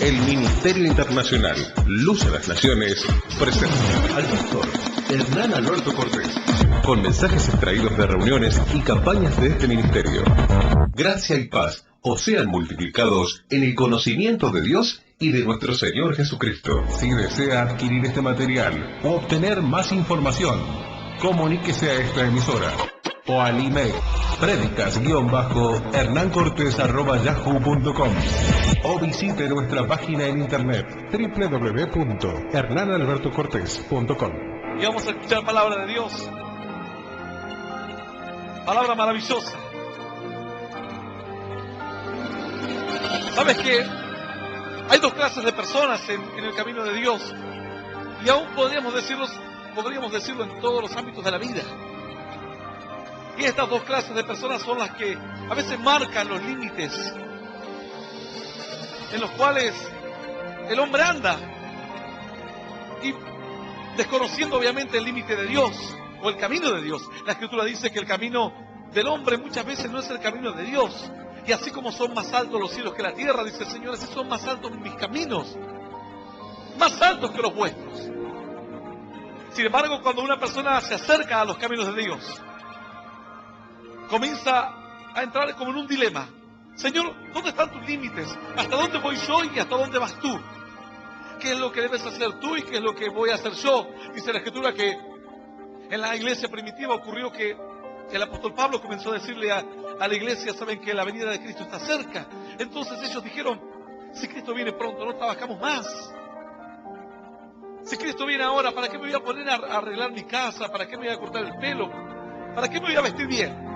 El Ministerio Internacional Luz a las Naciones presenta al pastor Hernán Alberto Cortés, con mensajes extraídos de reuniones y campañas de este ministerio. Gracia y paz os sean multiplicados en el conocimiento de Dios y de nuestro Señor Jesucristo. Si desea adquirir este material o obtener más información, comuníquese a esta emisora o al email predicas-hernancortes@yahoo.com o visite nuestra página en internet www.hernanalbertocortes.com. Y vamos a escuchar palabra de Dios, palabra maravillosa. ¿Sabes qué? Hay dos clases de personas en el camino de Dios, y aún podríamos decirlo en todos los ámbitos de la vida. Y estas dos clases de personas son las que a veces marcan los límites en los cuales el hombre anda, y desconociendo obviamente el límite de Dios o el camino de Dios. La Escritura dice que el camino del hombre muchas veces no es el camino de Dios. Y así como son más altos los cielos que la tierra, dice el Señor, así son más altos mis caminos, más altos que los vuestros. Sin embargo, cuando una persona se acerca a los caminos de Dios, comienza a entrar como en un dilema. Señor, ¿dónde están tus límites? ¿Hasta dónde voy yo y hasta dónde vas tú? ¿Qué es lo que debes hacer tú y qué es lo que voy a hacer yo? Dice la Escritura que en la iglesia primitiva ocurrió que el apóstol Pablo comenzó a decirle a la iglesia, saben que la venida de Cristo está cerca. Entonces ellos dijeron, si Cristo viene pronto, no trabajamos más. Si Cristo viene ahora, ¿para qué me voy a poner a arreglar mi casa? ¿Para qué me voy a cortar el pelo? ¿Para qué me voy a vestir bien?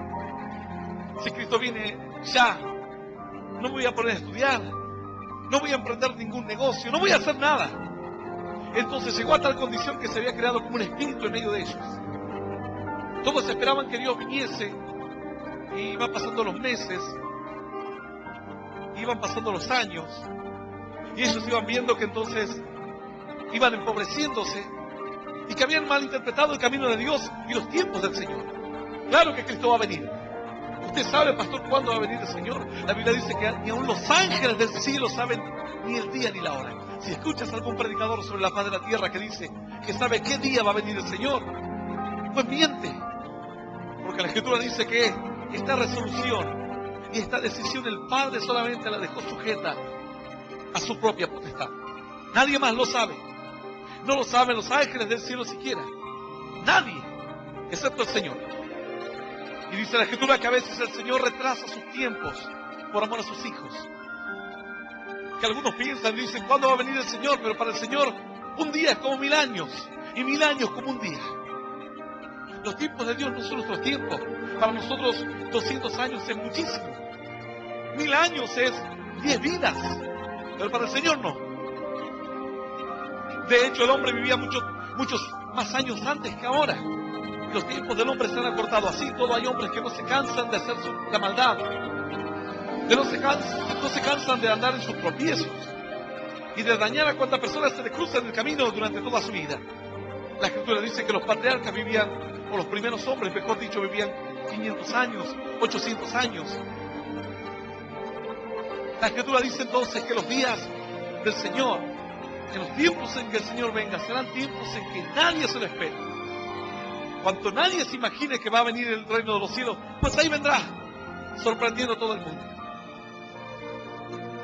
Si Cristo viene ya, no me voy a poner a estudiar, no voy a emprender ningún negocio, no voy a hacer nada. Entonces llegó a tal condición que se había creado como un espíritu en medio de ellos. Todos esperaban que Dios viniese, y iban pasando los meses, iban pasando los años, y ellos iban viendo que entonces iban empobreciéndose y que habían malinterpretado el camino de Dios y los tiempos del Señor. Claro que Cristo va a venir. ¿Usted sabe, pastor, cuándo va a venir el Señor? La Biblia dice que ni aun los ángeles del cielo saben ni el día ni la hora. Si escuchas a algún predicador sobre la faz de la tierra que dice que sabe qué día va a venir el Señor, pues miente. Porque la Escritura dice que esta resolución y esta decisión el Padre solamente la dejó sujeta a su propia potestad. Nadie más lo sabe. No lo saben los ángeles del cielo siquiera. Nadie, excepto el Señor. Y dice la Escritura que a veces el Señor retrasa sus tiempos por amor a sus hijos. Que algunos piensan y dicen, ¿cuándo va a venir el Señor? Pero para el Señor un día es como 1000 años, y 1000 años como un día. Los tiempos de Dios no son nuestros tiempos. Para nosotros 200 años es muchísimo. 1000 años es 10 vidas. Pero para el Señor no. De hecho, el hombre vivía muchos más años antes que ahora. Los tiempos del hombre se han acortado. Así todo hay hombres que no se cansan de hacer la maldad. No se cansan de andar en sus tropiezos y de dañar a cuantas personas se le cruzan en el camino durante toda su vida. La Escritura dice que los patriarcas vivían, o los primeros hombres, mejor dicho, vivían 500 años, 800 años. La Escritura dice entonces que los días del Señor, en los tiempos en que el Señor venga, serán tiempos en que nadie se lo espera. Cuanto nadie se imagine que va a venir el reino de los cielos, pues ahí vendrá, sorprendiendo a todo el mundo.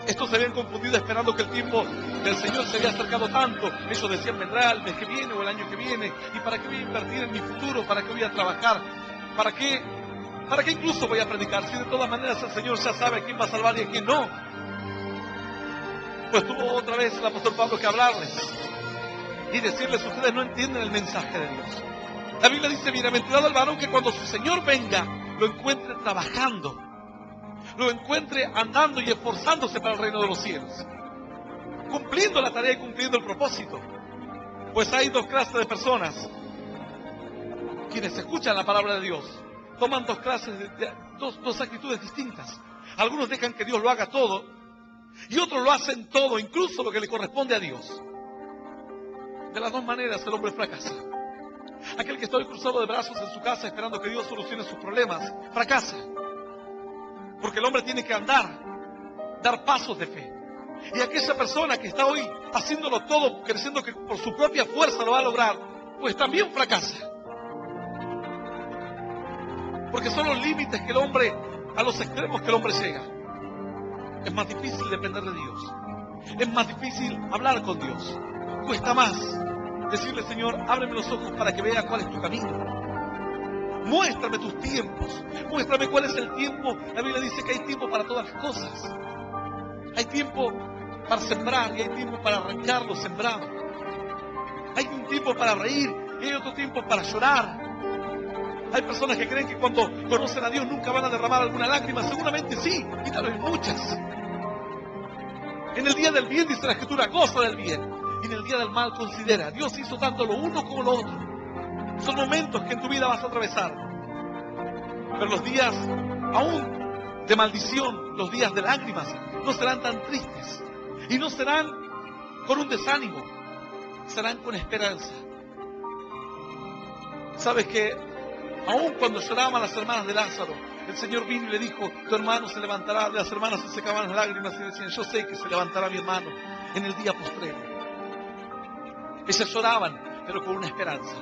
Estos se habían confundido esperando que el tiempo del Señor se había acercado tanto. Ellos decían, vendrá el mes que viene o el año que viene. ¿Y para qué voy a invertir en mi futuro? ¿Para qué voy a trabajar? ¿Para qué incluso voy a predicar? Si de todas maneras el Señor ya sabe a quién va a salvar y a quién no. Pues tuvo otra vez el apóstol Pablo que hablarles y decirles, ustedes no entienden el mensaje de Dios. La Biblia dice, bienaventurado el varón que cuando su Señor venga, lo encuentre trabajando, lo encuentre andando y esforzándose para el reino de los cielos, cumpliendo la tarea y cumpliendo el propósito. Pues hay dos clases de personas. Quienes escuchan la palabra de Dios toman dos clases, dos actitudes distintas. Algunos dejan que Dios lo haga todo y otros lo hacen todo, incluso lo que le corresponde a Dios. De las dos maneras el hombre fracasa. Aquel que está hoy cruzado de brazos en su casa esperando que Dios solucione sus problemas, fracasa. Porque el hombre tiene que andar, dar pasos de fe. Y aquella persona que está hoy haciéndolo todo, creyendo que por su propia fuerza lo va a lograr, pues también fracasa. Porque son los límites que el hombre, a los extremos que el hombre llega. Es más difícil depender de Dios. Es más difícil hablar con Dios. Cuesta más decirle, Señor, ábreme los ojos para que vea cuál es tu camino. Muéstrame tus tiempos. Muéstrame cuál es el tiempo. La Biblia dice que hay tiempo para todas las cosas. Hay tiempo para sembrar y hay tiempo para arrancar lo sembrado. Hay un tiempo para reír y hay otro tiempo para llorar. Hay personas que creen que cuando conocen a Dios nunca van a derramar alguna lágrima. Seguramente sí, y tal vez muchas. En el día del bien, dice la Escritura, goza del bien. Y en el día del mal, considera. Dios hizo tanto lo uno como lo otro. Son momentos que en tu vida vas a atravesar. Pero los días aún de maldición, los días de lágrimas, no serán tan tristes. Y no serán con un desánimo. Serán con esperanza. ¿Sabes qué? Aún cuando lloraban las hermanas de Lázaro, el Señor vino y le dijo, tu hermano se levantará. Las hermanas se secaban las lágrimas y decían, yo sé que se levantará mi hermano en el día postrero. Ellas lloraban, pero con una esperanza.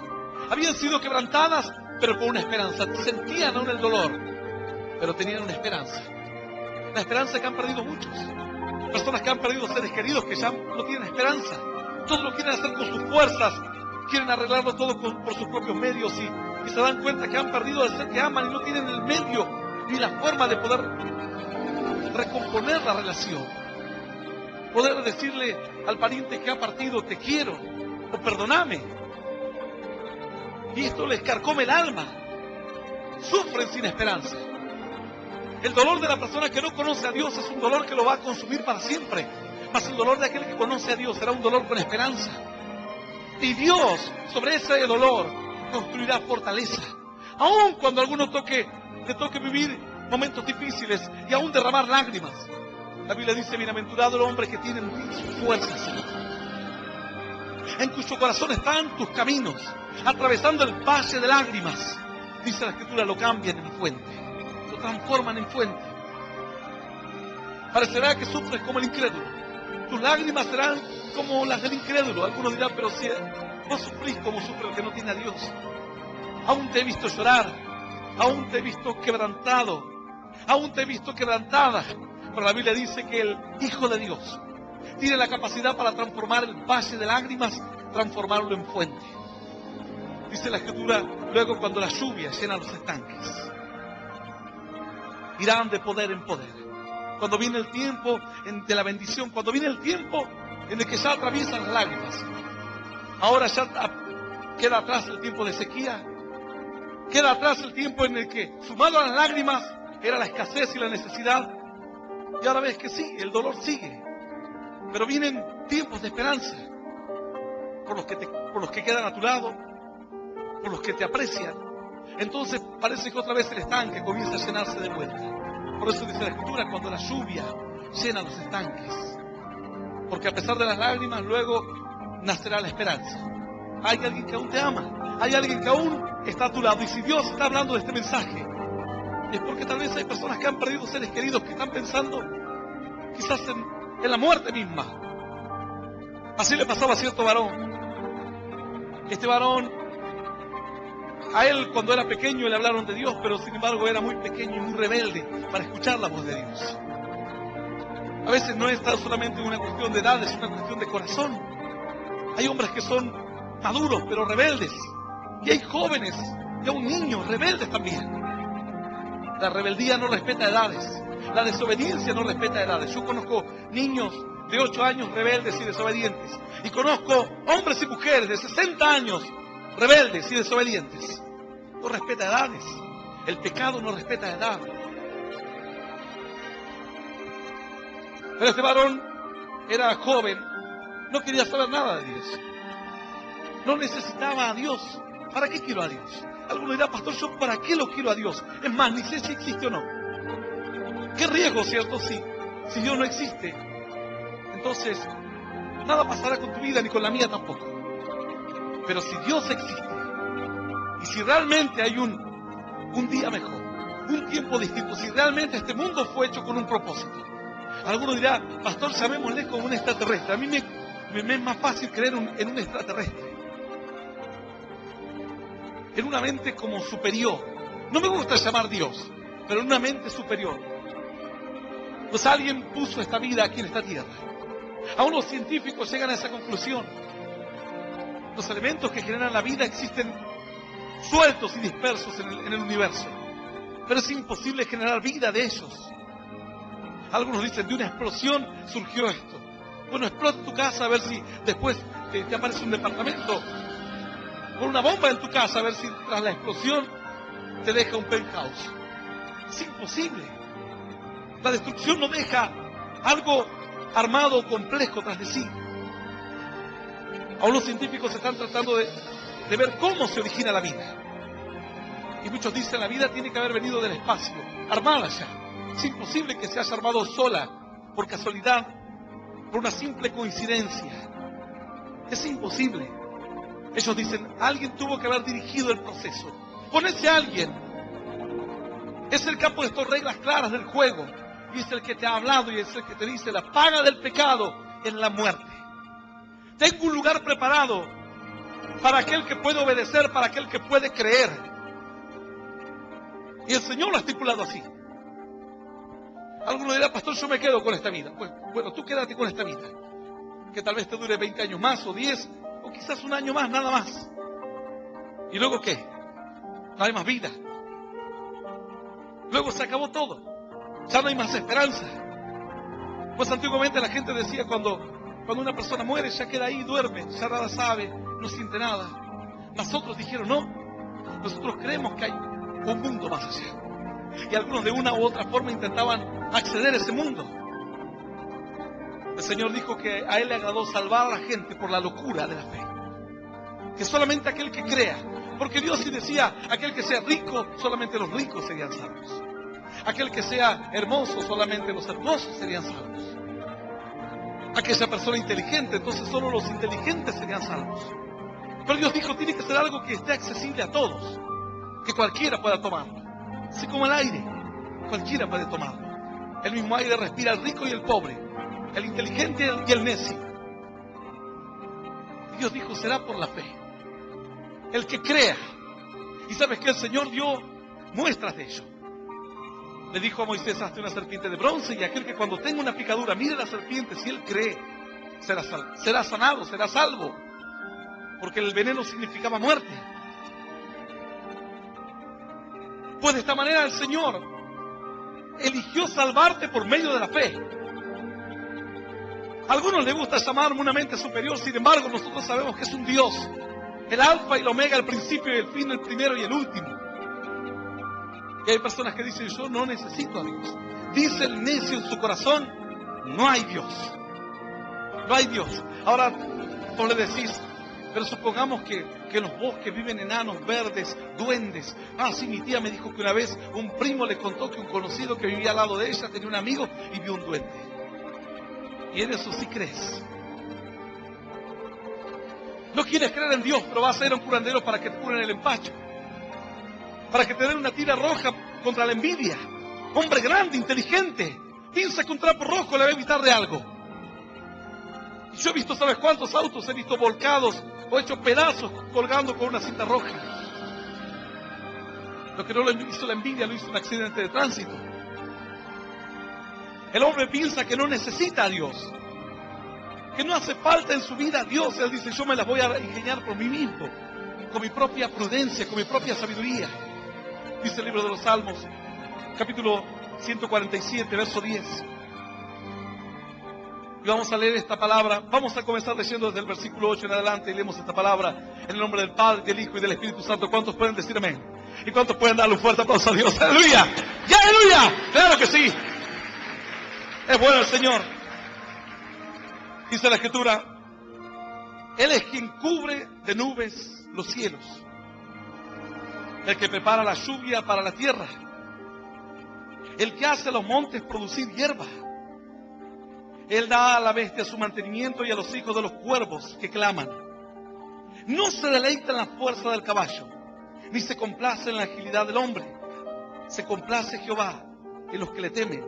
Habían sido quebrantadas, pero con una esperanza. Sentían aún el dolor, pero tenían una esperanza. La esperanza que han perdido muchos. Personas que han perdido seres queridos que ya no tienen esperanza. Todo lo quieren hacer con sus fuerzas. Quieren arreglarlo todo por sus propios medios y se dan cuenta que han perdido al ser que aman y no tienen el medio ni la forma de poder recomponer la relación. Poder decirle al pariente que ha partido, te quiero, o perdóname. Y esto les carcome el alma. Sufren sin esperanza. El dolor de la persona que no conoce a Dios es un dolor que lo va a consumir para siempre. Mas el dolor de aquel que conoce a Dios será un dolor con esperanza. Y Dios, sobre ese dolor, construirá fortaleza. Aun cuando a alguno le toque vivir momentos difíciles y aún derramar lágrimas. La Biblia dice, bienaventurado el hombre que tiene en sus fuerzas, en cuyo corazón están tus caminos, atravesando el valle de lágrimas. Dice la Escritura, lo cambian en fuente, lo transforman en fuente. Parecerá que sufres como el incrédulo. Tus lágrimas serán como las del incrédulo. Algunos dirán, pero si vos sufrís como sufre el que no tiene a Dios. Aún te he visto llorar, aún te he visto quebrantado, aún te he visto quebrantada. Pero la Biblia dice que el Hijo de Dios tiene la capacidad para transformar el valle de lágrimas, transformarlo en fuente. Dice la Escritura, luego cuando la lluvia llena los estanques, irán de poder en poder. Cuando viene el tiempo de la bendición, cuando viene el tiempo en el que ya atraviesan las lágrimas. Ahora ya queda atrás el tiempo de sequía, queda atrás el tiempo en el que, sumado a las lágrimas, era la escasez y la necesidad. Y ahora ves que sí, el dolor sigue. Pero vienen tiempos de esperanza. Por los que quedan a tu lado, por los que te aprecian. Entonces parece que otra vez el estanque comienza a llenarse de vuelta. Por eso dice la Escritura, cuando la lluvia llena los estanques. Porque a pesar de las lágrimas, luego nacerá la esperanza. Hay alguien que aún te ama. Hay alguien que aún está a tu lado. Y si Dios está hablando de este mensaje, es porque tal vez hay personas que han perdido seres queridos, que están pensando quizás en la muerte misma. Así le pasaba a cierto varón. Este varón, a él cuando era pequeño le hablaron de Dios, pero sin embargo era muy pequeño y muy rebelde para escuchar la voz de Dios. A veces no es solamente una cuestión de edad, es una cuestión de corazón. Hay hombres que son maduros pero rebeldes, y hay jóvenes y aún niños rebeldes también. La rebeldía no respeta edades, la desobediencia no respeta edades. Yo conozco niños de 8 años rebeldes y desobedientes, y conozco hombres y mujeres de 60 años rebeldes y desobedientes. No respeta edades. El pecado no respeta edad. Pero este varón era joven, no quería saber nada de Dios. No necesitaba a Dios. ¿Para qué quiero a Dios? Alguno dirá, pastor, ¿yo para qué lo quiero a Dios? Es más, ni sé si existe o no. Qué riesgo, ¿cierto? Si Dios no existe, entonces nada pasará con tu vida ni con la mía tampoco. Pero si Dios existe, y si realmente hay un día mejor, un tiempo distinto, si realmente este mundo fue hecho con un propósito, Algunos dirán, pastor, llamémosle como un extraterrestre. A mí me es más fácil creer en un extraterrestre, en una mente como superior. No me gusta llamar Dios, pero en una mente superior. Pues alguien puso esta vida aquí en esta tierra. Aún los científicos llegan a esa conclusión. Los elementos que generan la vida existen sueltos y dispersos en el universo, pero es imposible generar vida de ellos. Algunos dicen, de una explosión surgió esto. Bueno, explota tu casa a ver si después te aparece un departamento. Pon una bomba en tu casa a ver si tras la explosión te deja un penthouse. Es imposible. La destrucción no deja algo armado o complejo tras de sí. Aún los científicos están tratando de ver cómo se origina la vida. Y muchos dicen, la vida tiene que haber venido del espacio, armada ya. Es imposible que se haya armado sola, por casualidad, por una simple coincidencia. Es imposible. Ellos dicen, alguien tuvo que haber dirigido el proceso. Con ese alguien es el que ha puesto reglas claras del juego, y es el que te ha hablado y es el que te dice, la paga del pecado es la muerte. Tengo un lugar preparado para aquel que puede obedecer, para aquel que puede creer. Y el Señor lo ha estipulado así. Alguno dirá, pastor, yo me quedo con esta vida. Pues, bueno, tú quédate con esta vida, que tal vez te dure 20 años más, o 10, o quizás un año más, nada más. ¿Y luego qué? No hay más vida. Luego se acabó todo. Ya no hay más esperanza. Pues antiguamente la gente decía, cuando una persona muere, ya queda ahí, duerme, ya nada sabe, no siente nada. Nosotros dijeron, no, nosotros creemos que hay un mundo más allá. Y algunos de una u otra forma intentaban acceder a ese mundo. El Señor dijo que a Él le agradó salvar a la gente por la locura de la fe. Que solamente aquel que crea. Porque Dios sí decía, aquel que sea rico, solamente los ricos serían salvos. Aquel que sea hermoso, solamente los hermosos serían salvos. Aquella persona inteligente, entonces solo los inteligentes serían salvos. Pero Dios dijo, tiene que ser algo que esté accesible a todos, que cualquiera pueda tomarlo. Así como el aire, cualquiera puede tomarlo. El mismo aire respira el rico y el pobre, el inteligente y el necio. Y Dios dijo, será por la fe. El que crea. Y sabes que el Señor dio muestras de ello. Le dijo a Moisés, hazte una serpiente de bronce, y aquel que cuando tenga una picadura mire la serpiente, si él cree, será sanado, será salvo. Porque el veneno significaba muerte. Pues de esta manera el Señor eligió salvarte por medio de la fe. A algunos les gusta llamarme una mente superior, sin embargo nosotros sabemos que es un Dios, el alfa y el omega, el principio y el fin, el primero y el último. Y hay personas que dicen, yo no necesito a Dios. Dice el necio en su corazón, no hay Dios. No hay Dios. Ahora, tú le decís, pero supongamos que en los bosques viven enanos verdes, duendes. Ah, sí, mi tía me dijo que una vez un primo le contó que un conocido que vivía al lado de ella tenía un amigo y vio un duende. Y en eso sí crees. No quieres creer en Dios, pero vas a ir a un curandero para que te curen el empacho, para que te den una tira roja contra la envidia. Hombre grande, inteligente, piensa que un trapo rojo le va a evitar de algo. Y yo he visto, ¿sabes cuántos autos he visto volcados o hechos pedazos colgando con una cinta roja? Lo que no lo hizo la envidia, lo hizo un accidente de tránsito. El hombre piensa que no necesita a Dios, que no hace falta en su vida a Dios. Él dice, yo me las voy a ingeniar por mí mismo, con mi propia prudencia, con mi propia sabiduría. Dice el libro de los Salmos, capítulo 147, verso 10. Y vamos a leer esta palabra. Vamos a comenzar leyendo desde el versículo 8 en adelante, y leemos esta palabra en el nombre del Padre, del Hijo y del Espíritu Santo. ¿Cuántos pueden decir amén? ¿Y cuántos pueden darle un fuerte aplauso a Dios? ¡Aleluya! ¡Ya, aleluya! ¡Claro que sí! Es bueno el Señor. Dice la Escritura, Él es quien cubre de nubes los cielos, el que prepara la lluvia para la tierra, el que hace a los montes producir hierba. Él da a la bestia su mantenimiento y a los hijos de los cuervos que claman. No se deleita en la fuerza del caballo, ni se complace en la agilidad del hombre. Se complace Jehová en los que le temen,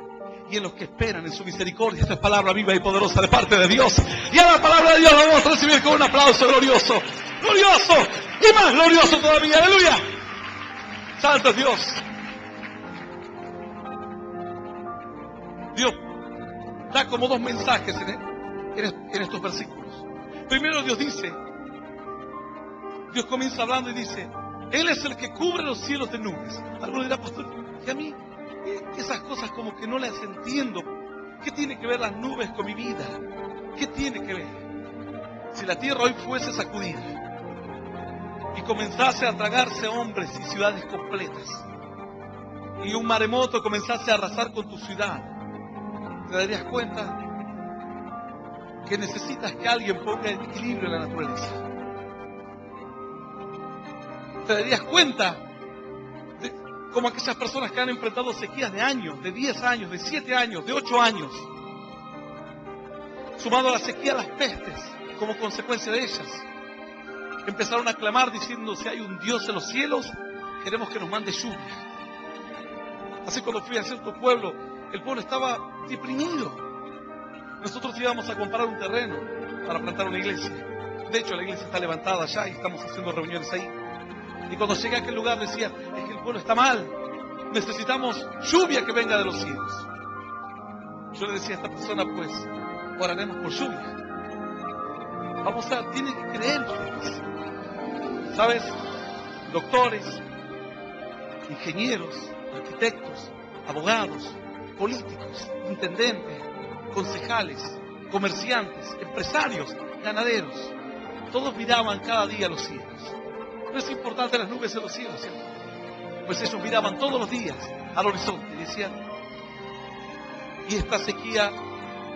y en los que esperan en su misericordia. Esta es palabra viva y poderosa de parte de Dios. Y a la palabra de Dios la vamos a recibir con un aplauso glorioso. Glorioso y más glorioso todavía. Aleluya. Santo es Dios. Dios da como dos mensajes en estos versículos. Primero Dios comienza hablando y dice: Él es el que cubre los cielos de nubes. Alguno dirá: pastor, que a mí esas cosas como que no las entiendo. ¿Qué tiene que ver las nubes con mi vida? ¿Qué tiene que ver? Si la tierra hoy fuese sacudida y comenzase a tragarse hombres y ciudades completas, y un maremoto comenzase a arrasar con tu ciudad, te darías cuenta que necesitas que alguien ponga equilibrio en la naturaleza. Te darías cuenta de cómo aquellas personas que han enfrentado sequías de años, de 10 años, de 7 años, de 8 años, sumado a la sequía, las pestes, como consecuencia de ellas, empezaron a clamar diciendo: si hay un Dios en los cielos, queremos que nos mande lluvia. Así, cuando fui a cierto pueblo, el pueblo estaba deprimido. Nosotros íbamos a comprar un terreno para plantar una iglesia. De hecho, la iglesia está levantada allá y estamos haciendo reuniones ahí. Y cuando llegué a aquel lugar decía: es que el pueblo está mal, necesitamos lluvia que venga de los cielos. Yo le decía a esta persona: pues oraremos por lluvia. Tiene que creer ustedes. ¿Sabes? Doctores, ingenieros, arquitectos, abogados, políticos, intendentes, concejales, comerciantes, empresarios, ganaderos, todos miraban cada día a los cielos. No es importante las nubes en los cielos, ¿cierto? Pues ellos miraban todos los días al horizonte y decían: y esta sequía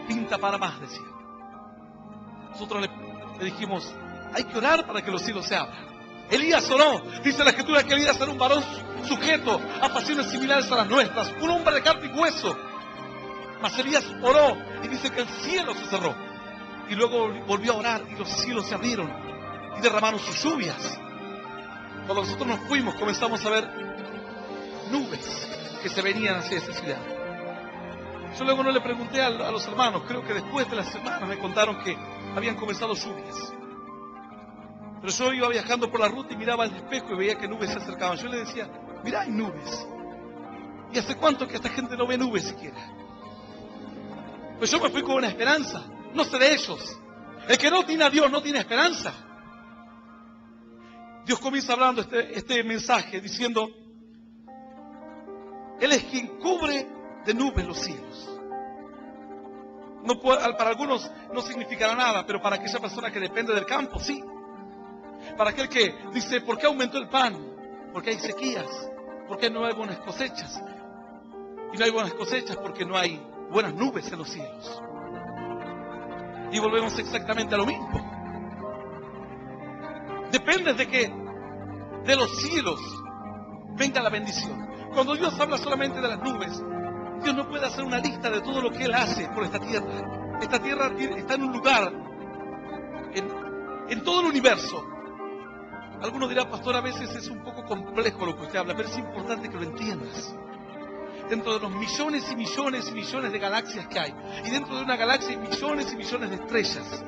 pinta para más, decían. Nosotros le dijimos: hay que orar para que los cielos se abran. Elías oró. Dice la Escritura que Elías era un varón sujeto a pasiones similares a las nuestras, un hombre de carne y hueso. Mas Elías oró y dice que el cielo se cerró. Y luego volvió a orar y los cielos se abrieron y derramaron sus lluvias. Cuando nosotros nos fuimos, comenzamos a ver nubes que se venían hacia esa ciudad. Yo luego no le pregunté a los hermanos, creo que después de las semanas me contaron que habían comenzado lluvias. Pero yo iba viajando por la ruta y miraba al espejo y veía que nubes se acercaban. Yo le decía: mirá, hay nubes. ¿Y hace cuánto que esta gente no ve nubes siquiera? Pues yo me fui con una esperanza. No sé de ellos. El que no tiene a Dios no tiene esperanza. Dios comienza hablando este mensaje diciendo: Él es quien cubre de nubes los cielos. No puede, para algunos no significará nada, pero para aquella persona que depende del campo, sí. Para aquel que dice: ¿por qué aumentó el pan? Porque hay sequías, porque no hay buenas cosechas. Y no hay buenas cosechas porque no hay buenas nubes en los cielos. Y volvemos exactamente a lo mismo. Depende de que de los cielos venga la bendición. Cuando Dios habla solamente de las nubes, Dios no puede hacer una lista de todo lo que Él hace por esta tierra. Esta tierra está en un lugar, en todo el universo. Algunos dirán: pastor, a veces es un poco complejo lo que usted habla, pero es importante que lo entiendas. Dentro de los millones y millones y millones de galaxias que hay, y dentro de una galaxia hay millones y millones de estrellas,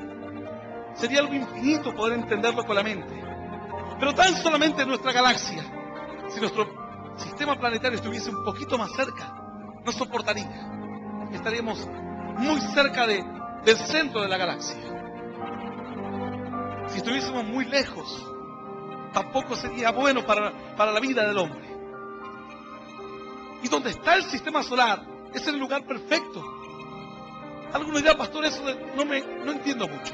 sería algo infinito poder entenderlo con la mente. Pero tan solamente en nuestra galaxia, si nuestro sistema planetario estuviese un poquito más cerca, no soportaría. Estaríamos muy cerca del centro de la galaxia. Si estuviésemos muy lejos, tampoco sería bueno para la vida del hombre. Y donde está el sistema solar es el lugar perfecto. Algunos dirán: pastor, eso no entiendo mucho.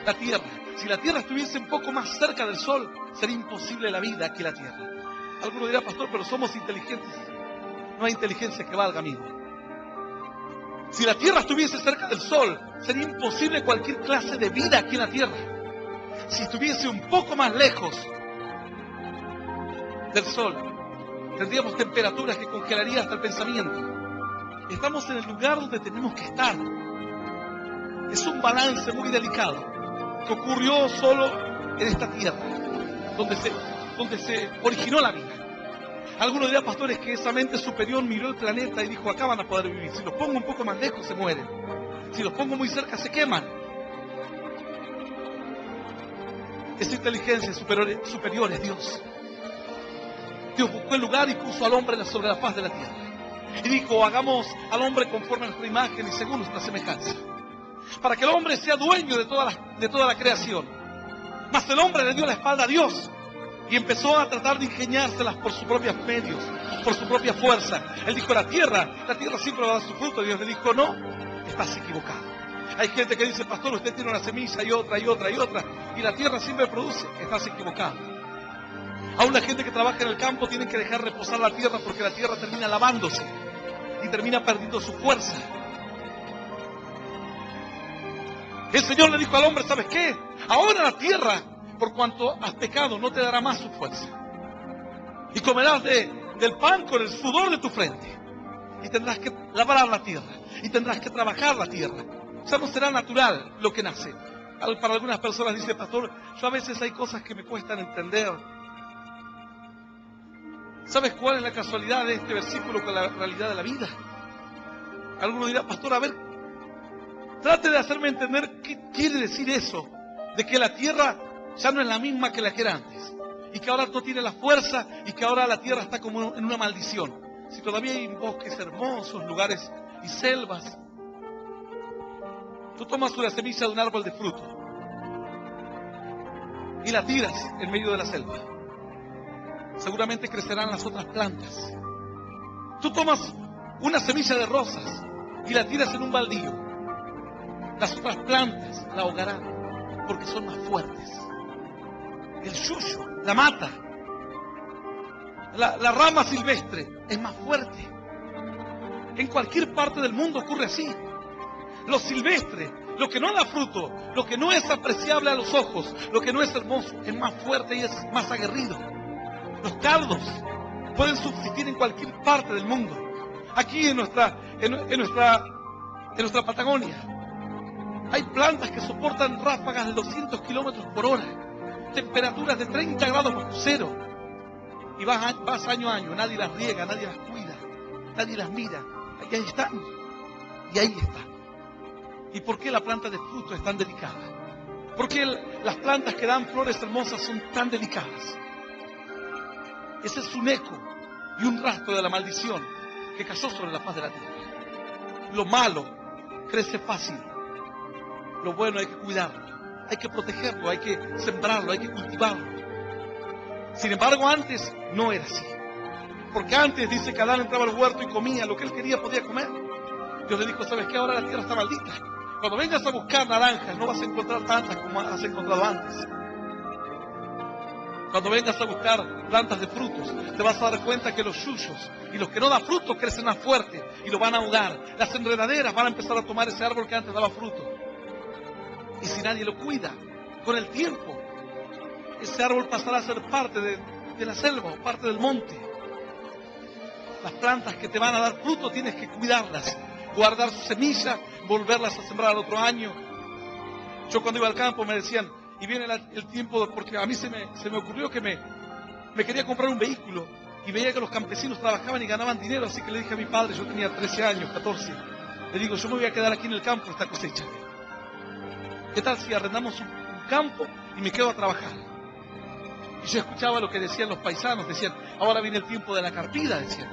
La Tierra, si la Tierra estuviese un poco más cerca del Sol, sería imposible la vida aquí en la Tierra. Algunos dirán: pastor, pero somos inteligentes. No hay inteligencia que valga, amigo. Si la Tierra estuviese cerca del Sol, sería imposible cualquier clase de vida aquí en la Tierra. Si estuviese un poco más lejos del Sol, tendríamos temperaturas que congelarían hasta el pensamiento. Estamos en el lugar donde tenemos que estar. Es un balance muy delicado que ocurrió solo en esta tierra, donde se originó la vida. Algunos dirán, pastores, que esa mente superior miró el planeta y dijo, acá van a poder vivir. Si los pongo un poco más lejos, se mueren. Si los pongo muy cerca, se queman. Esa inteligencia superior es Dios. Dios buscó el lugar y puso al hombre sobre la faz de la tierra. Y dijo, hagamos al hombre conforme a nuestra imagen y según nuestra semejanza. Para que el hombre sea dueño de toda la creación. Mas el hombre le dio la espalda a Dios. Y empezó a tratar de ingeniárselas por sus propios medios, por su propia fuerza. Él dijo, la tierra siempre va a dar su fruto. Dios le dijo, no, estás equivocado. Hay gente que dice, pastor, usted tiene una semilla y otra y otra y otra, y la tierra siempre produce. Estás equivocado. Aún la gente que trabaja en el campo tiene que dejar reposar la tierra, porque la tierra termina lavándose y termina perdiendo su fuerza. El Señor le dijo al hombre, ¿sabes qué? Ahora la tierra, por cuanto has pecado, no te dará más su fuerza. Y comerás del pan con el sudor de tu frente. Y tendrás que labrar la tierra. Y tendrás que trabajar la tierra. O sea, no será natural lo que nace. Para algunas personas dice, pastor, yo a veces hay cosas que me cuestan entender. ¿Sabes cuál es la casualidad de este versículo con la realidad de la vida? Alguno dirá, pastor, a ver, trate de hacerme entender qué quiere decir eso. De que la tierra ya no es la misma que la que era antes. Y que ahora no tiene la fuerza y que ahora la tierra está como en una maldición. Si todavía hay bosques hermosos, lugares y selvas. Tú tomas una semilla de un árbol de fruto y la tiras en medio de la selva. Seguramente crecerán las otras plantas. Tú tomas una semilla de rosas y la tiras en un baldío. Las otras plantas la ahogarán porque son más fuertes. El yuyo, la mata, la rama silvestre es más fuerte. En cualquier parte del mundo ocurre así. Lo silvestre, lo que no da fruto, lo que no es apreciable a los ojos, lo que no es hermoso, es más fuerte y es más aguerrido. Los cardos pueden subsistir en cualquier parte del mundo. Aquí en nuestra Patagonia hay plantas que soportan ráfagas de 200 kilómetros por hora, temperaturas de 30 grados bajo cero. Y vas año a año, nadie las riega, nadie las cuida, nadie las mira. Y ahí están. Y ahí están. ¿Y por qué la planta de fruto es tan delicada? ¿Por qué las plantas que dan flores hermosas son tan delicadas? Ese es un eco y un rastro de la maldición que cayó sobre la faz de la tierra. Lo malo crece fácil. Lo bueno hay que cuidarlo, hay que protegerlo, hay que sembrarlo, hay que cultivarlo. Sin embargo, antes no era así. Porque antes dice que Adán entraba al huerto y comía lo que él quería, podía comer. Dios le dijo, ¿sabes qué? Ahora la tierra está maldita. Cuando vengas a buscar naranjas, no vas a encontrar tantas como has encontrado antes. Cuando vengas a buscar plantas de frutos, te vas a dar cuenta que los yuyos y los que no dan fruto crecen más fuerte y lo van a ahogar. Las enredaderas van a empezar a tomar ese árbol que antes daba fruto. Y si nadie lo cuida, con el tiempo, ese árbol pasará a ser parte de la selva o parte del monte. Las plantas que te van a dar fruto tienes que cuidarlas, guardar su semilla, volverlas a sembrar al otro año. Yo cuando iba al campo me decían, y viene el tiempo, porque a mí se me ocurrió que me quería comprar un vehículo y veía que los campesinos trabajaban y ganaban dinero, así que le dije a mi padre, yo tenía 13 años, 14, le digo, yo me voy a quedar aquí en el campo esta cosecha. ¿Qué tal si arrendamos un campo y me quedo a trabajar? Y yo escuchaba lo que decían los paisanos, decían, ahora viene el tiempo de la carpida, decían.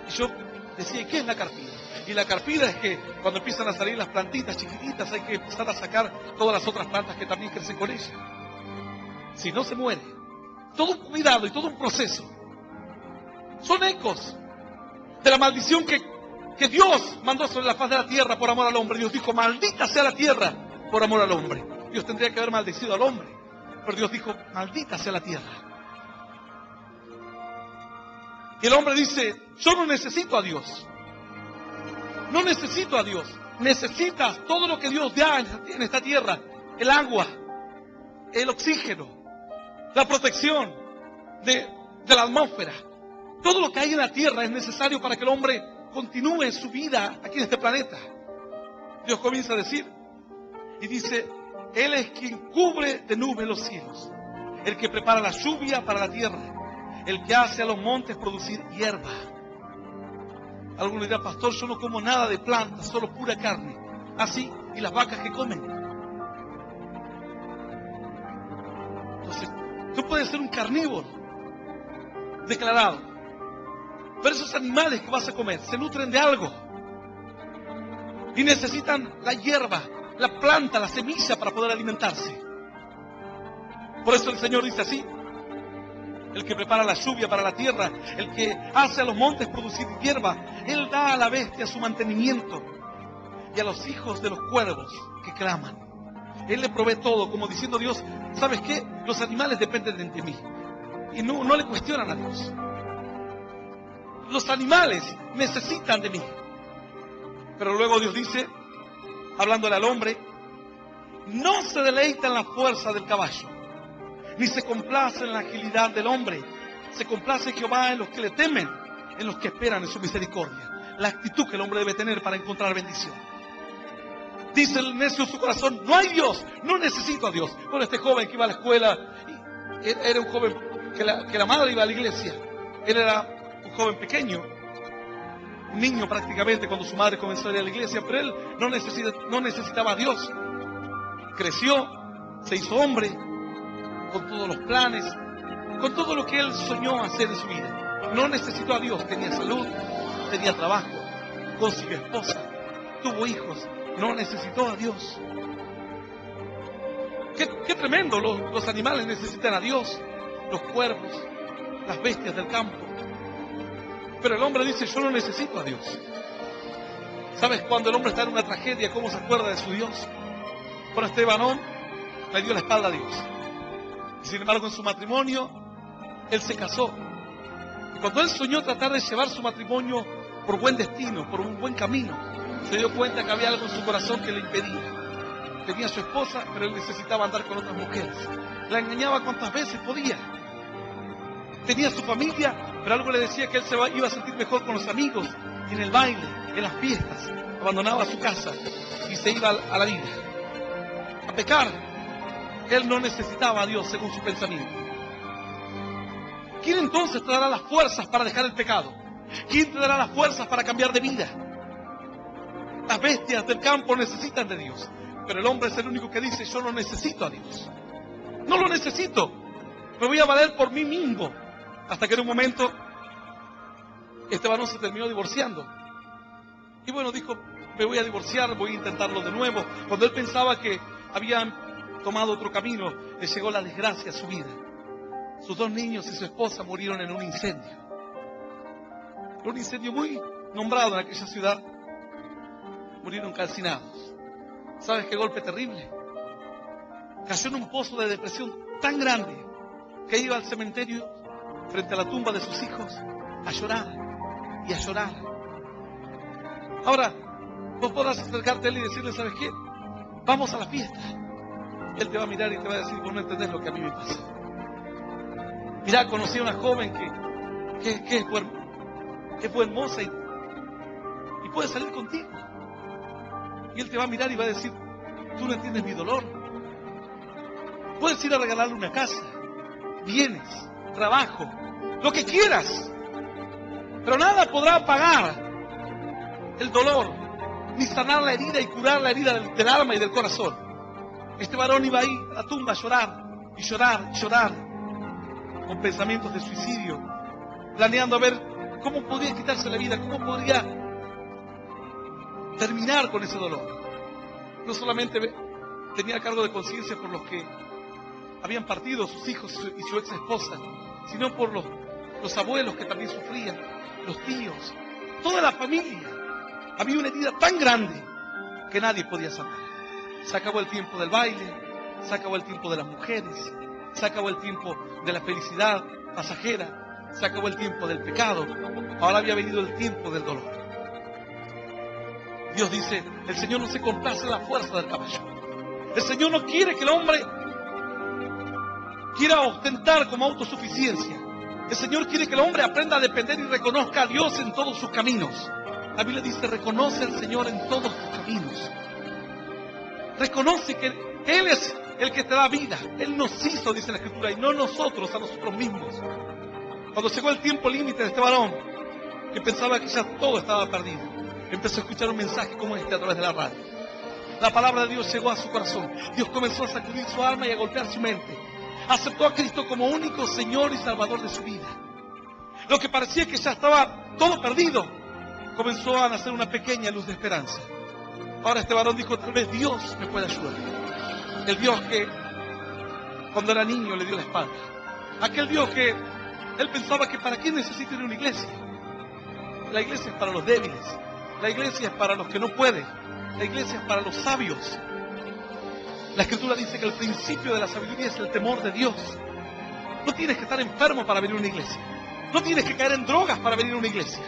Y yo decía, ¿y qué es la carpida? Y la carpida es que cuando empiezan a salir las plantitas chiquititas hay que empezar a sacar todas las otras plantas que también crecen con ella. Si no, se muere. Todo un cuidado y todo un proceso. Son ecos de la maldición que Dios mandó sobre la faz de la tierra por amor al hombre. Dios dijo, maldita sea la tierra por amor al hombre. Dios tendría que haber maldecido al hombre, pero Dios dijo, maldita sea la tierra. Y el hombre dice, yo no necesito a Dios. No necesito a Dios. Necesitas todo lo que Dios da en esta tierra. El agua, el oxígeno, la protección de la atmósfera. Todo lo que hay en la tierra es necesario para que el hombre continúe su vida aquí en este planeta. Dios comienza a decir, y dice, Él es quien cubre de nubes los cielos, el que prepara la lluvia para la tierra el que hace a los montes producir hierba. Algunos dirán, pastor, yo no como nada de plantas, solo pura carne. Así, ¿y las vacas que comen? Entonces, tú puedes ser un carnívoro declarado, pero esos animales que vas a comer se nutren de algo y necesitan la hierba, la planta, la semilla para poder alimentarse. Por eso el Señor dice así: el que prepara la lluvia para la tierra, el que hace a los montes producir hierba, Él da a la bestia su mantenimiento y a los hijos de los cuervos que claman. Él le provee todo, como diciendo Dios, ¿sabes qué? Los animales dependen de mí. Y no le cuestionan a Dios. Los animales necesitan de mí. Pero luego Dios dice, hablándole al hombre, no se deleita en la fuerza del caballo, ni se complace en la agilidad del hombre. Se complace Jehová en los que le temen, en los que esperan en su misericordia. La actitud que el hombre debe tener para encontrar bendición. Dice el necio en su corazón, no hay Dios, no necesito a Dios. Bueno, este joven que iba a la escuela, era un joven que la madre iba a la iglesia. Él era un joven pequeño, un niño prácticamente cuando su madre comenzó a ir a la iglesia, pero él no necesitaba a Dios. Creció, se hizo hombre, con todos los planes, con todo lo que él soñó hacer en su vida. No necesitó a Dios, tenía salud, tenía trabajo, consiguió esposa, tuvo hijos, no necesitó a Dios. Qué tremendo, los animales necesitan a Dios, los cuervos, las bestias del campo. Pero el hombre dice, yo no necesito a Dios. ¿Sabes? Cuando el hombre está en una tragedia, ¿cómo se acuerda de su Dios? Bueno, este varón le dio la espalda a Dios. Sin embargo, en su matrimonio, él se casó. Y cuando él soñó tratar de llevar su matrimonio por buen destino, por un buen camino, se dio cuenta que había algo en su corazón que le impedía. Tenía a su esposa, pero él necesitaba andar con otras mujeres. La engañaba cuantas veces podía. Tenía su familia, pero algo le decía que él iba a sentir mejor con los amigos, en el baile, en las fiestas. Abandonaba su casa y se iba a la vida, a pecar. Él no necesitaba a Dios según su pensamiento. ¿Quién entonces te dará las fuerzas para dejar el pecado? ¿Quién te dará las fuerzas para cambiar de vida? Las bestias del campo necesitan de Dios, pero el hombre es el único que dice, yo no necesito a Dios. No lo necesito, me voy a valer por mí mismo. Hasta que en un momento, este varón se terminó divorciando. Y bueno, dijo, me voy a divorciar, voy a intentarlo de nuevo. Cuando él pensaba que habían tomado otro camino, le llegó la desgracia a su vida. Sus 2 niños y su esposa murieron en un incendio. Un incendio muy nombrado en aquella ciudad. Murieron calcinados. ¿Sabes qué golpe terrible? Cayó en un pozo de depresión tan grande que iba al cementerio frente a la tumba de sus hijos a llorar y a llorar. Ahora, vos podrás acercarte a él y decirle, ¿sabes qué? Vamos a la fiesta. Él te va a mirar y te va a decir, vos no entendés lo que a mí me pasa. Mirá, conocí a una joven que fue hermosa y puede salir contigo. Y él te va a mirar y va a decir, tú no entiendes mi dolor. Puedes ir a regalarle una casa, bienes, trabajo, lo que quieras, pero nada podrá pagar el dolor, ni sanar la herida y curar la herida del alma y del corazón. Este varón iba ahí a la tumba a llorar, y llorar, y llorar, con pensamientos de suicidio, planeando a ver cómo podía quitarse la vida, cómo podría terminar con ese dolor. No solamente tenía cargo de conciencia por los que habían partido, sus hijos y su ex esposa, sino por los abuelos que también sufrían, los tíos, toda la familia. Había una herida tan grande que nadie podía sanar. Se acabó el tiempo del baile, se acabó el tiempo de las mujeres, se acabó el tiempo de la felicidad pasajera, se acabó el tiempo del pecado. Ahora había venido el tiempo del dolor. Dios dice, el Señor no se complace en la fuerza del caballo. El Señor no quiere que el hombre quiera ostentar como autosuficiencia. El Señor quiere que el hombre aprenda a depender y reconozca a Dios en todos sus caminos. La Biblia dice, reconoce al Señor en todos tus caminos. Reconoce que Él es el que te da vida. Él nos hizo, dice la Escritura, y no nosotros a nosotros mismos. Cuando llegó el tiempo límite de este varón, que pensaba que ya todo estaba perdido, empezó a escuchar un mensaje como este a través de la radio. La palabra de Dios llegó a su corazón. Dios comenzó a sacudir su alma y a golpear su mente. Aceptó a Cristo como único Señor y Salvador de su vida. Lo que parecía que ya estaba todo perdido, comenzó a nacer una pequeña luz de esperanza. Ahora este varón dijo, tal vez Dios me pueda ayudar. El Dios que cuando era niño le dio la espalda. Aquel Dios que él pensaba que para qué necesita una iglesia. La iglesia es para los débiles. La iglesia es para los que no pueden. La iglesia es para los sabios. La Escritura dice que el principio de la sabiduría es el temor de Dios. No tienes que estar enfermo para venir a una iglesia. No tienes que caer en drogas para venir a una iglesia.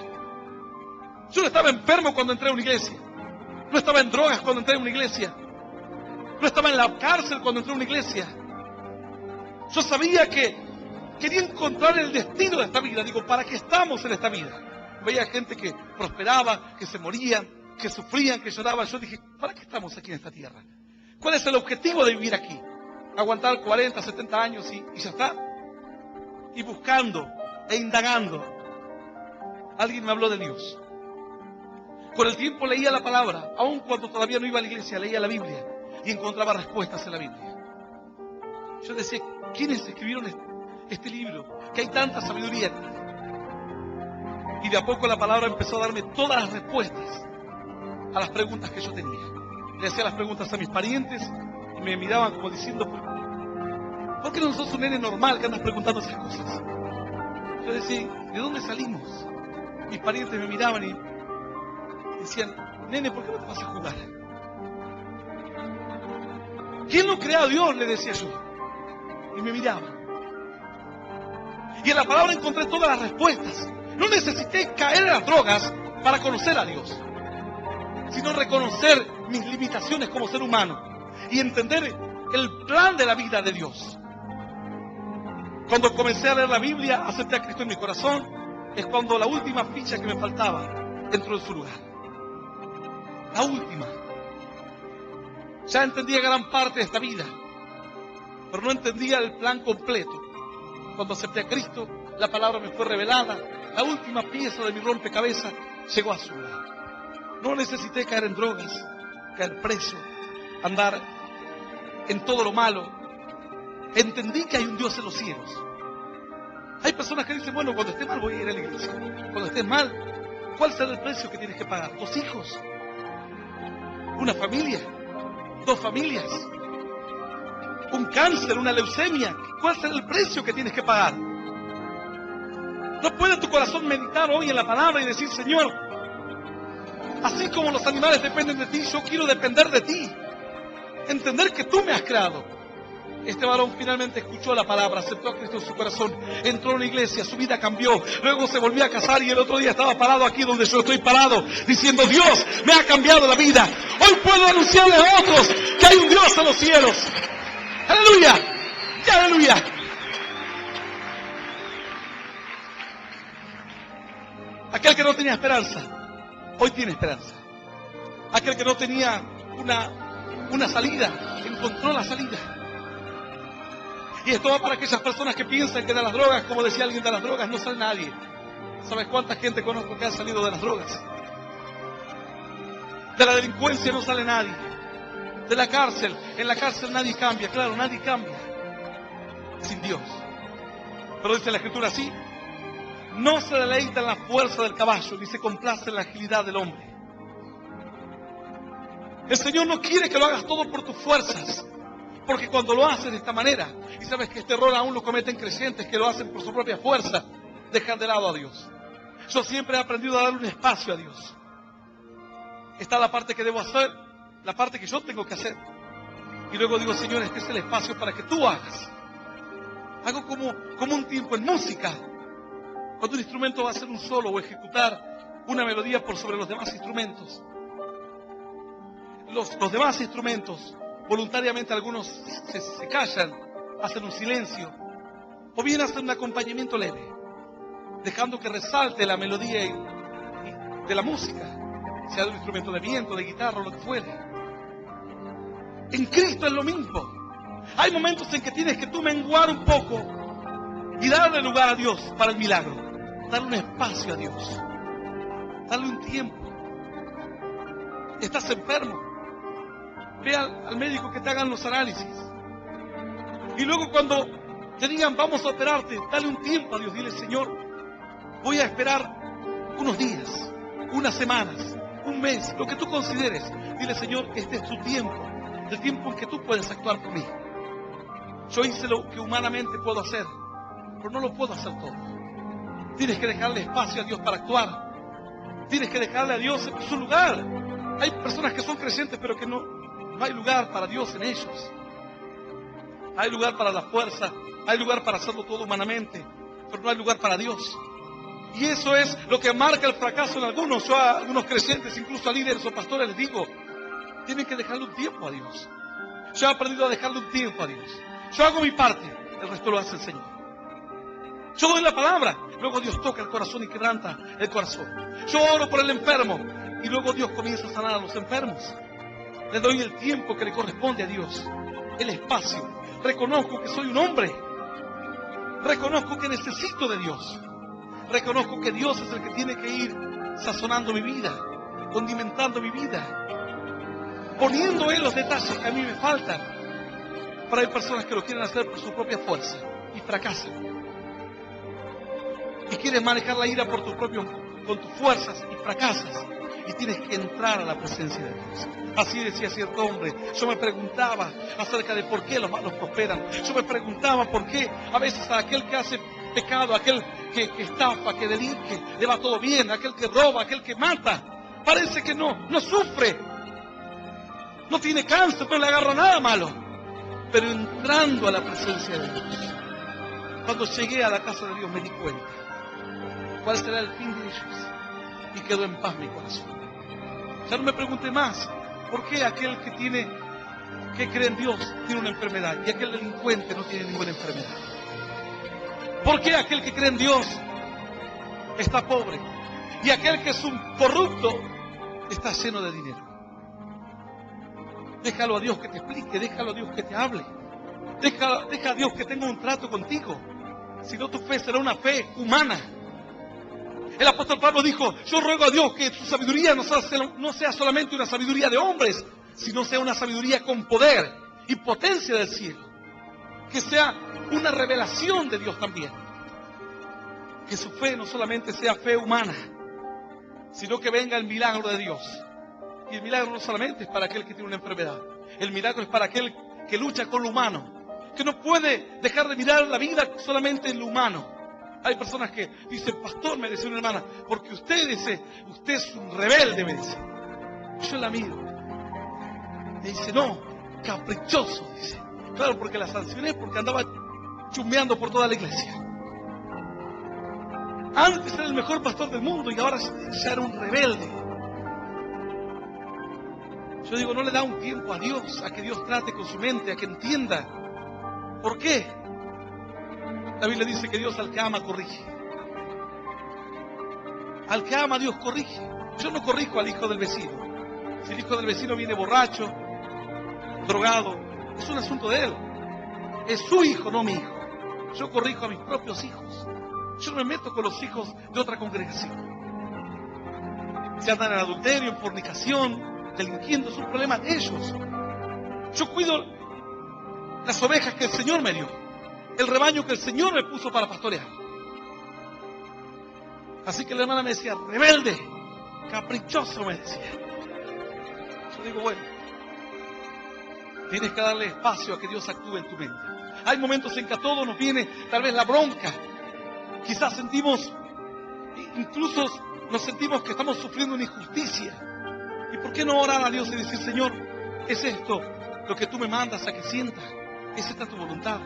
Yo no estaba enfermo cuando entré a una iglesia. No estaba en drogas cuando entré a una iglesia. No estaba en la cárcel cuando entré a una iglesia. Yo sabía que quería encontrar el destino de esta vida. Digo, ¿para qué estamos en esta vida? Veía gente que prosperaba, que se morían, que sufrían, que lloraban. Yo dije, ¿para qué estamos aquí en esta tierra? ¿Cuál es el objetivo de vivir aquí? Aguantar 40, 70 años y ya está. Y buscando e indagando, alguien me habló de Dios. Con el tiempo leía la palabra, aun cuando todavía no iba a la iglesia, leía la Biblia y encontraba respuestas en la Biblia. Yo decía, ¿quiénes escribieron este libro? Que hay tanta sabiduría. Y de a poco la palabra empezó a darme todas las respuestas a las preguntas que yo tenía. Le hacía las preguntas a mis parientes y me miraban como diciendo, ¿por qué no sos un nene normal que andas preguntando esas cosas? Yo decía, ¿de dónde salimos? Mis parientes me miraban y decían, nene, ¿por qué no te vas a jugar? ¿Quién lo creó a Dios? Le decía yo. Y me miraban. Y en la palabra encontré todas las respuestas. No necesité caer en las drogas para conocer a Dios, sino reconocer mis limitaciones como ser humano y entender el plan de la vida de Dios. Cuando comencé a leer la Biblia, acepté a Cristo en mi corazón, es cuando la última ficha que me faltaba entró en su lugar. La última. Ya entendía gran parte de esta vida, pero no entendía el plan completo. Cuando acepté a Cristo, la palabra me fue revelada, la última pieza de mi rompecabezas llegó a su lugar. No necesité caer en drogas, caer preso, andar en todo lo malo. Entendí que hay un Dios en los cielos. Hay personas que dicen, bueno, cuando esté mal voy a ir a la iglesia. Cuando estés mal, ¿cuál será el precio que tienes que pagar? 2 hijos, una familia, 2 familias, un cáncer, una leucemia. ¿Cuál será el precio que tienes que pagar? ¿No puede tu corazón meditar hoy en la palabra y decir, Señor, así como los animales dependen de ti, yo quiero depender de ti? Entender que tú me has creado. Este varón finalmente escuchó la palabra, aceptó a Cristo en su corazón, entró a una iglesia, su vida cambió, luego se volvió a casar y el otro día estaba parado aquí donde yo estoy parado, diciendo, Dios me ha cambiado la vida. Hoy puedo anunciarle a otros que hay un Dios en los cielos. ¡Aleluya! ¡Y aleluya! Aquel que no tenía esperanza, hoy tiene esperanza. Aquel que no tenía una salida, encontró la salida. Y esto va para aquellas personas que piensan que de las drogas, como decía alguien, de las drogas no sale nadie. ¿Sabes cuánta gente conozco que ha salido de las drogas? De la delincuencia no sale nadie. De la cárcel, en la cárcel nadie cambia, claro, nadie cambia sin Dios. Pero dice la Escritura así, no se deleita en la fuerza del caballo, ni se complace en la agilidad del hombre. El Señor no quiere que lo hagas todo por tus fuerzas, porque cuando lo haces de esta manera, y sabes que este error aún lo cometen creyentes que lo hacen por su propia fuerza, dejan de lado a Dios. Yo siempre he aprendido a darle un espacio a Dios. Está la parte que debo hacer, la parte que yo tengo que hacer. Y luego digo, Señor, este es el espacio para que tú hagas. Hago como un tiempo en música. Cuando un instrumento va a hacer un solo o ejecutar una melodía por sobre los demás instrumentos. Los demás instrumentos, voluntariamente algunos se callan, hacen un silencio. O bien hacen un acompañamiento leve, dejando que resalte la melodía de la música. Sea de un instrumento de viento, de guitarra o lo que fuere. En Cristo es lo mismo. Hay momentos en que tienes que tú menguar un poco y darle lugar a Dios para el milagro. Darle un espacio a Dios. Darle un tiempo. Estás enfermo. Ve al médico que te hagan los análisis. Y luego cuando te digan vamos a operarte, dale un tiempo a Dios. Dile, Señor, voy a esperar unos días, unas semanas, un mes, lo que tú consideres. Dile, Señor, este es tu tiempo, el tiempo en que tú puedes actuar por mí. Yo hice lo que humanamente puedo hacer, pero no lo puedo hacer todo. Tienes que dejarle espacio a Dios para actuar. Tienes que dejarle a Dios su lugar. Hay personas que son creyentes, pero que no hay lugar para Dios en ellos. Hay lugar para la fuerza, hay lugar para hacerlo todo humanamente, pero no hay lugar para Dios. Y eso es lo que marca el fracaso en algunos. Yo a algunos creyentes, incluso a líderes o pastores, les digo, tienen que dejarle un tiempo a Dios. Yo he aprendido a dejarle un tiempo a Dios. Yo hago mi parte, el resto lo hace el Señor. Yo doy la palabra, luego Dios toca el corazón y quebranta el corazón. Yo oro por el enfermo y luego Dios comienza a sanar a los enfermos. Le doy el tiempo que le corresponde a Dios, el espacio. Reconozco que soy un hombre. Reconozco que necesito de Dios. Reconozco que Dios es el que tiene que ir sazonando mi vida, condimentando mi vida, poniendo en los detalles que a mí me faltan. Pero hay personas que lo quieren hacer por su propia fuerza y fracasan. Y quieres manejar la ira por con tus fuerzas y fracasas. Y tienes que entrar a la presencia de Dios. Así decía cierto hombre. Yo me preguntaba acerca de por qué los malos prosperan. Yo me preguntaba por qué a veces a aquel que hace pecado, aquel que estafa, que delinque, le va todo bien, aquel que roba, aquel que mata, parece que no sufre. No tiene cáncer, no le agarra nada malo. Pero entrando a la presencia de Dios, cuando llegué a la casa de Dios me di cuenta cuál será el fin de ellos. Y quedó en paz mi corazón. Ya no me pregunté más, ¿por qué aquel que cree en Dios tiene una enfermedad y aquel delincuente no tiene ninguna enfermedad? ¿Por qué aquel que cree en Dios está pobre y aquel que es un corrupto está lleno de dinero? Déjalo a Dios que te explique, déjalo a Dios que te hable, deja a Dios que tenga un trato contigo. Si no, tu fe será una fe humana. El apóstol Pablo dijo, yo ruego a Dios que su sabiduría no sea solamente una sabiduría de hombres, sino sea una sabiduría con poder y potencia del cielo. Que sea una revelación de Dios también. Que su fe no solamente sea fe humana, sino que venga el milagro de Dios. Y el milagro no solamente es para aquel que tiene una enfermedad. El milagro es para aquel que lucha con lo humano, que no puede dejar de mirar la vida solamente en lo humano. Hay personas que dicen, pastor, me decía una hermana, porque usted es un rebelde, me dice. Yo la miro. Me dice, no, caprichoso, dice. Claro, porque la sancioné porque andaba chusmeando por toda la iglesia. Antes era el mejor pastor del mundo y ahora ya era un rebelde. Yo digo, no le da un tiempo a Dios, a que Dios trate con su mente, a que entienda. ¿Por qué? La Biblia dice que Dios al que ama corrige. Al que ama Dios corrige. Yo no corrijo al hijo del vecino. Si el hijo del vecino viene borracho, drogado, es un asunto de él. Es su hijo, no mi hijo. Yo corrijo a mis propios hijos. Yo no me meto con los hijos de otra congregación. Si andan en adulterio, en fornicación, delinquiendo, es un problema de ellos. Yo cuido las ovejas que el Señor me dio. El rebaño que el Señor me puso para pastorear. Así que la hermana me decía, rebelde, caprichoso, me decía. Yo digo, bueno, tienes que darle espacio a que Dios actúe en tu mente. Hay momentos en que a todos nos viene tal vez la bronca. Quizás incluso nos sentimos que estamos sufriendo una injusticia. ¿Y por qué no orar a Dios y decir, Señor, es esto lo que tú me mandas a que sienta? ¿Es esta tu voluntad?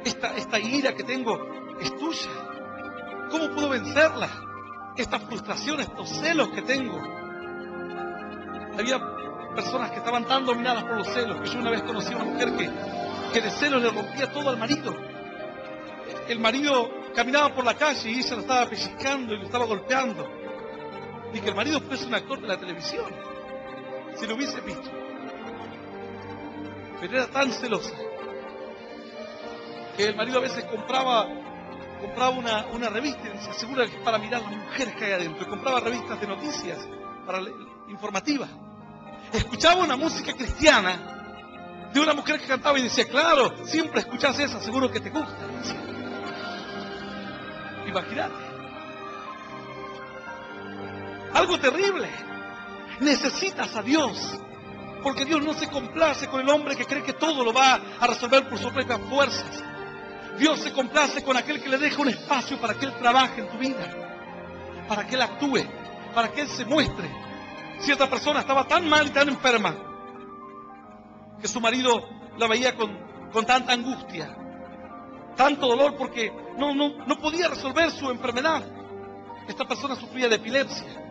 Esta ira que tengo es tuya. ¿Cómo puedo vencerla? Esta frustración, estos celos que tengo. Había personas que estaban tan dominadas por los celos que yo una vez conocí a una mujer que de celos le rompía todo al marido. El marido caminaba por la calle y ella lo estaba pellizcando y lo estaba golpeando. Y que el marido fuese un actor de la televisión, si lo hubiese visto. Pero era tan celosa que el marido a veces compraba compraba una revista y se asegura que es para mirar las mujeres que hay adentro. Compraba revistas de noticias informativas. Escuchaba una música cristiana de una mujer que cantaba y decía, claro, siempre escuchas esa, seguro que te gusta. Imagínate. Algo terrible. Necesitas a Dios, porque Dios no se complace con el hombre que cree que todo lo va a resolver por sus propias fuerzas. Dios se complace con aquel que le deja un espacio para que Él trabaje en tu vida, para que Él actúe, para que Él se muestre. Cierta persona estaba tan mal y tan enferma que su marido la veía con tanta angustia, tanto dolor, porque no podía resolver su enfermedad. Esta persona sufría de epilepsia.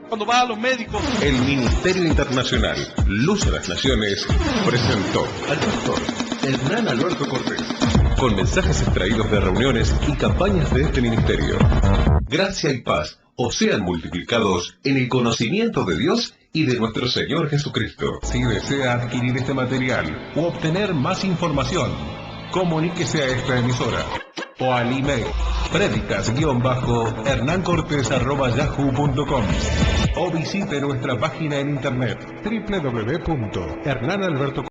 Cuando va a los médicos... El Ministerio Internacional Luz a las Naciones presentó al pastor Hernán Alberto Cortés, con mensajes extraídos de reuniones y campañas de este ministerio. Gracia y paz os sean multiplicados en el conocimiento de Dios y de nuestro Señor Jesucristo. Si desea adquirir este material u obtener más información, comuníquese a esta emisora o al email predicas-hernancortes@yahoo.com o visite nuestra página en internet www.hernanalberto